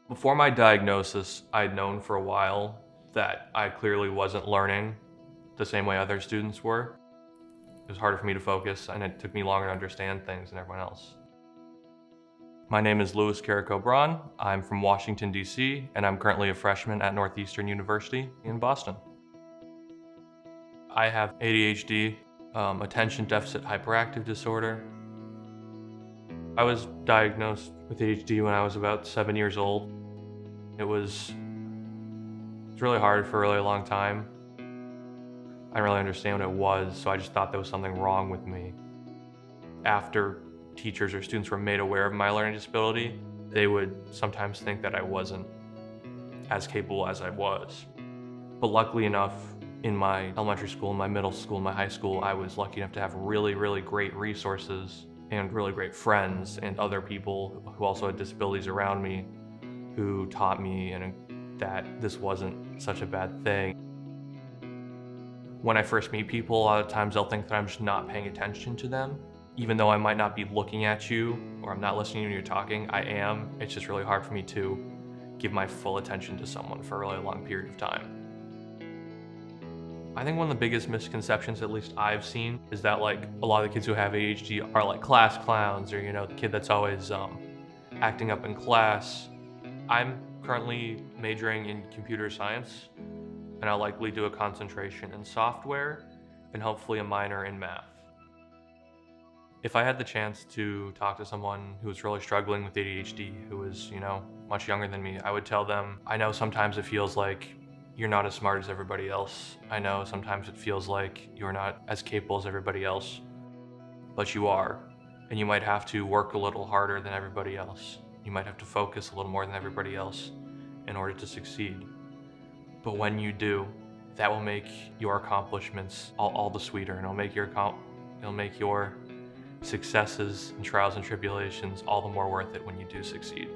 Before my diagnosis, I'd known for a while that I clearly wasn't learning the same way other students were. It was harder for me to focus, and it took me longer to understand things than everyone else. My name is Carrico-Braun. I'm from Washington, D.C., and I'm currently a freshman at Northeastern University in Boston. I have ADHD, attention deficit hyperactive disorder. I was diagnosed with ADHD when I was about 7 years old. It was really hard for a really long time. I didn't really understand what it was, so I just thought there was something wrong with me. After teachers or students were made aware of my learning disability, they would sometimes think that I wasn't as capable as I was. But luckily enough, in my elementary school, my middle school, my high school, I was lucky enough to have really, really great resources and really great friends and other people who also had disabilities around me who taught me that this wasn't such a bad thing. When I first meet people, a lot of times they'll think that I'm just not paying attention to them. Even though I might not be looking at you or I'm not listening when you're talking, I am. It's just really hard for me to give my full attention to someone for a really long period of time. I think one of the biggest misconceptions, at least I've seen, is that like a lot of the kids who have ADHD are like class clowns, or the kid that's always acting up in class. I'm currently majoring in computer science, and I'll likely do a concentration in software and hopefully a minor in math. If I had the chance to talk to someone who was really struggling with ADHD, who was, much younger than me, I would tell them, I know sometimes it feels like you're not as smart as everybody else. I know sometimes it feels like you're not as capable as everybody else, but you are. And you might have to work a little harder than everybody else. You might have to focus a little more than everybody else in order to succeed. But when you do, that will make your accomplishments all the sweeter, and it'll make your successes and trials and tribulations all the more worth it when you do succeed.